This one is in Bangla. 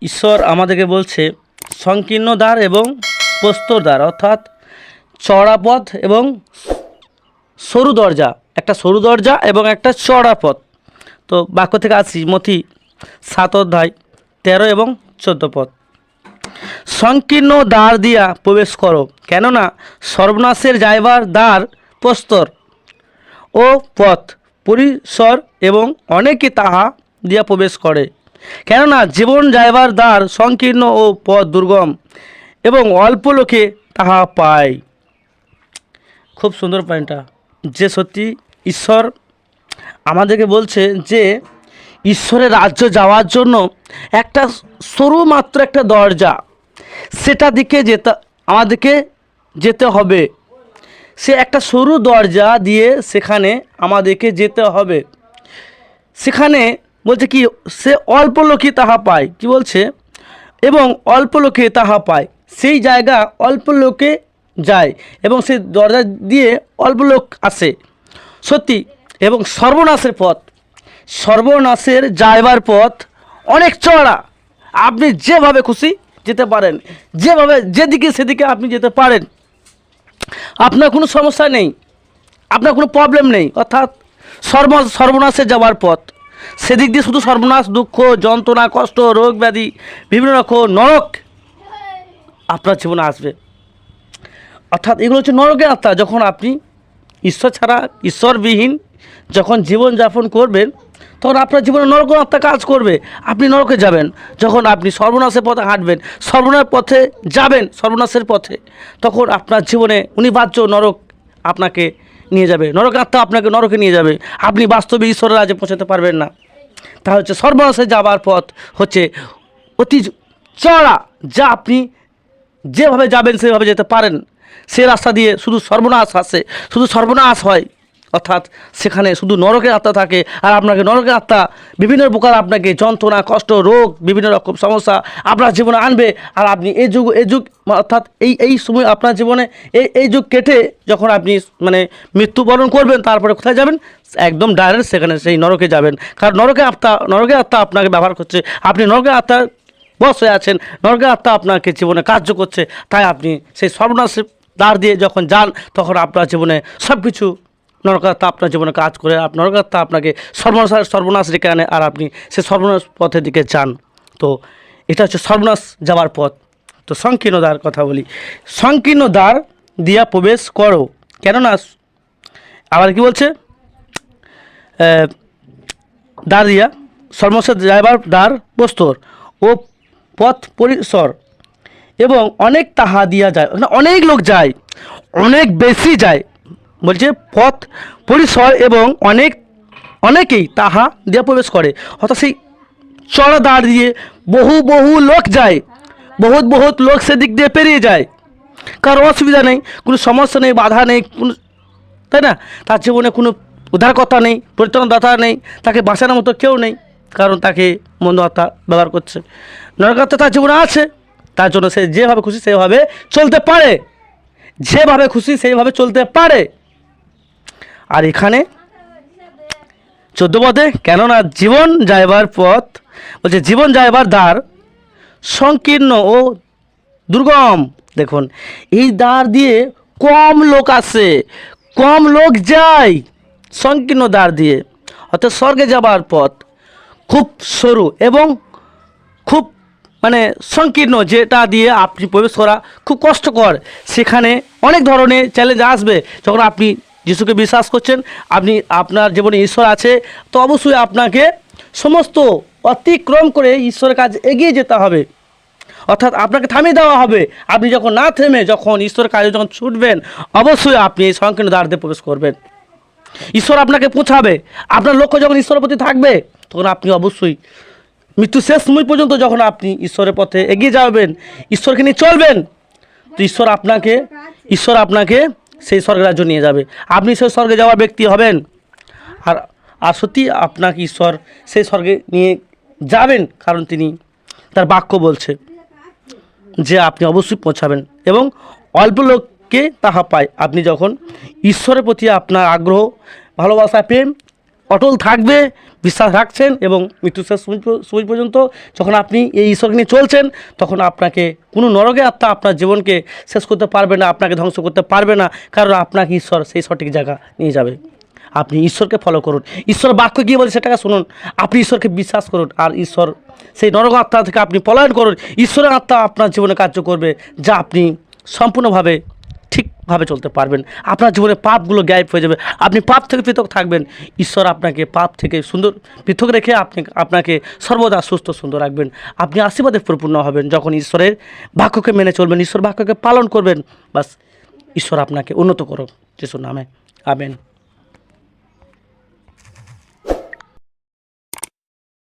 ঈশ্বর আমাদেরকে বলছে সংকীর্ণ দ্বার এবং প্রস্তর দ্বার, অর্থাৎ চওড়া পথ এবং সরু দরজা, একটা সরু দরজা এবং একটা চওড়া পথ। তো বাক্য থেকে আসি মথি 7 অধ্যায় 13 এবং 14 পদ। সংকীর্ণ দ্বার দিয়া প্রবেশ করো, কেননা সর্বনাশের যাইবার দ্বার প্রস্তর ও পথ পরিসর এবং অনেকে তাহা দিয়া প্রবেশ করে। কেননা জীবন যাইবার দ্বার সংকীর্ণ ও পথ দুর্গম এবং অল্প লোকে তাহা পায়। খুব সুন্দর পয়েন্টটা, যে সত্যি ঈশ্বর আমাদেরকে বলছে যে ঈশ্বরের রাজ্য যাওয়ার জন্য একটা সরু মাত্র একটা দরজা, সেটা দিকে আমাদেরকে যেতে হবে। সে একটা সরু দরজা দিয়ে সেখানে আমাদেরকে যেতে হবে। সেখানে বলছে কি, সে অল্প লোকই তাহা পায়। কি বলছে? এবং অল্প লোকে তাহা পায়। সেই জায়গা অল্প লোকে যায় এবং সেই দরজা দিয়ে অল্প লোক আসে সত্যি। এবং সর্বনাশের পথ, সর্বনাশের যাইবার পথ অনেক চওড়া। আপনি যেভাবে খুশি যেতে পারেন, যেভাবে যেদিকে সেদিকে আপনি যেতে পারেন, আপনার কোনো সমস্যা নেই, আপনার কোনো প্রবলেম নেই। অর্থাৎ সর্বনাশে যাওয়ার পথ, সেদিক দিয়ে শুধু সর্বনাশ, দুঃখ, যন্ত্রণা, কষ্ট, রোগ ব্যাধি, বিভিন্ন রকম নরক আপনার জীবনে আসবে। অর্থাৎ এগুলো হচ্ছে নরকের আত্মা। যখন আপনি ঈশ্বর ছাড়া, ঈশ্বরবিহীন যখন জীবনযাপন করবেন, তখন আপনার জীবনে নরক আত্মা কাজ করবে, আপনি নরকে যাবেন। যখন আপনি সর্বনাশের পথে হাঁটবেন, সর্বনাশের পথে যাবেন, সর্বনাশের পথে, তখন আপনার জীবনে অনিবার্য নরক আপনাকে নিয়ে যাবে, নরক আত্মা আপনাকে নরকে নিয়ে যাবে। আপনি বাস্তবে ঈশ্বরের রাজ্যে পৌঁছাতে পারবেন না। তা হচ্ছে সর্বনাশে যাবার পথ হচ্ছে অতি চড়া, যা আপনি যেভাবে যাবেন সেভাবে যেতে পারেন। সে রাস্তা দিয়ে শুধু সর্বনাশ আসে, শুধু সর্বনাশ হয়। অর্থাৎ সেখানে শুধু নরকের আত্মা থাকে, আর আপনাকে নরকের আত্মা বিভিন্ন প্রকার আপনাকে যন্ত্রণা, কষ্ট, রোগ, বিভিন্ন রকম সমস্যা আপনার জীবনে আনবে। আর আপনি এই যুগ অর্থাৎ এই সময় আপনার জীবনে এই যুগ কেটে যখন আপনি মৃত্যুবরণ করবেন, তারপরে কোথায় যাবেন? একদম ডাইরেক্ট সেখানে সেই নরকে যাবেন। কারণ নরকের আত্মা আপনাকে ব্যবহার করছে, আপনি নরকের আত্মার বশ হয়ে আছেন, নরকের আত্মা আপনাকে জীবনে কার্য করছে। তাই আপনি সেই সর্বনাশের দ্বার দিয়ে যখন যান, তখন আপনার জীবনে সব কিছু নরকাত্মা আপনার জীবনে কাজ করে, নরকাত্মা আপনাকে সর্বনাশ রেখে আনে, আর আপনি সে সর্বনাশ পথের দিকে যান। তো এটা হচ্ছে সর্বনাশ যাওয়ার পথ। তো সংকীর্ণ দ্বার কথা বলি, সংকীর্ণ দ্বার দিয়া প্রবেশ করো, কেননা আবার কি বলছে? দ্বার দিয়া সর্বনাশ যাইবার দ্বার প্রস্তর ও পথ পরিসর এবং অনেক তাহা দিয়া যায়, অনেক লোক যায়, অনেক বেশি যায়। বলছে পথ পরিসর এবং অনেকেই তাহা দিয়ে প্রবেশ করে। অর্থাৎ সেই চড়া দ্বার দিয়ে বহু লোক যায়, বহুত লোক সেদিক দিয়ে পেরিয়ে যায়। কারো অসুবিধা নেই, কোনো সমস্যা নেই, বাধা নেই, কোনো, তাই না? তার জীবনে কোনো উদ্ধারকর্তা নেই, পরিত্রাণদাতা নেই, তাকে বাঁচানোর মতো কেউ নেই, কারণ তাকে মন্দ আত্মা ব্যবহার করছে। নরকাত্মা তার জীবনে আছে, তার জন্য সে যেভাবে খুশি সেভাবে চলতে পারে, যেভাবে খুশি সেইভাবে চলতে পারে। আর এখানে 14 পদে, কেননা জীবন যাইবার পথ, বলছে জীবন যাইবার দ্বার সংকীর্ণ ও দুর্গম। দেখুন, এই দ্বার দিয়ে কম লোক আসে, কম লোক যায় সংকীর্ণ দ্বার দিয়ে। অর্থাৎ স্বর্গে যাবার পথ খুব সরু এবং খুব সংকীর্ণ, যেটা দিয়ে আপনি প্রবেশ করা খুব কষ্টকর। সেখানে অনেক ধরনের চ্যালেঞ্জ আসবে। যখন আপনি যিশুকে বিশ্বাস করছেন, আপনার জীবনে ঈশ্বর আছে, তো অবশ্যই আপনাকে সমস্ত অতিক্রম করে ঈশ্বরের কাছে এগিয়ে যেতে হবে। অর্থাৎ আপনাকে থামিয়ে দেওয়া হবে। আপনি যখন না থেমে যখন ঈশ্বরের কাজে যখন ছুটবেন, অবশ্যই আপনি এই সংকীর্ণ দ্বার দিয়ে প্রবেশ করবেন। ঈশ্বর আপনাকে পৌঁছাবে। আপনার লক্ষ্য যখন ঈশ্বরের প্রতি থাকবে, তখন আপনি অবশ্যই মৃত্যু শেষ সময় পর্যন্ত যখন আপনি ঈশ্বরের পথে এগিয়ে যাবেন, ঈশ্বরকে নিয়ে চলবেন, তো ঈশ্বর আপনাকে সেই স্বর্গ রাজ্য নিয়ে যাবে। আপনি সেই স্বর্গে যাওয়ার ব্যক্তি হবেন। আর সত্যি আপনাকে ঈশ্বর সেই স্বর্গে নিয়ে যাবেন, কারণ তিনি তার বাক্য বলছে যে আপনি অবশ্যই পৌঁছাবেন এবং অল্প লোককে তাহা পায়। আপনি যখন ঈশ্বরের প্রতি আপনার আগ্রহ, ভালোবাসা, প্রেম অটল থাকবে, বিশ্বাস রাখছেন এবং মৃত্যু শেষ সময় পর্যন্ত যখন আপনি এই ঈশ্বরকে নিয়ে চলছেন, তখন আপনাকে কোনো নরকে আত্মা আপনার জীবনকে শেষ করতে পারবে না, আপনাকে ধ্বংস করতে পারবে না, কারণ আপনাকে ঈশ্বর সেই সঠিক জায়গা নিয়ে যাবে। আপনি ঈশ্বরকে ফলো করুন, ঈশ্বর বাক্য কী বলে সেটাকে শুনুন, আপনি ঈশ্বরকে বিশ্বাস করুন, আর ঈশ্বর সেই নরক আত্মা থেকে আপনি পলায়ন করুন। ঈশ্বরের আত্মা আপনার জীবনে কার্য করবে, যা আপনি সম্পূর্ণভাবে ঠিকভাবে চলতে পারবেন। আপনার জীবনে পাপগুলো গায়েব হয়ে যাবে, আপনি পাপ থেকে পৃথক থাকবেন। ঈশ্বর আপনাকে পাপ থেকে সুন্দর পৃথক রেখে আপনাকে সর্বদা সুস্থ সুন্দর রাখবেন। আপনি আশীর্বাদে পরিপূর্ণ হবেন যখন ঈশ্বরের বাক্যকে মেনে চলবেন, ঈশ্বর বাক্যকে পালন করবেন। বাস, ঈশ্বর আপনাকে উন্নত করুক যিশুর নামে, আমেন।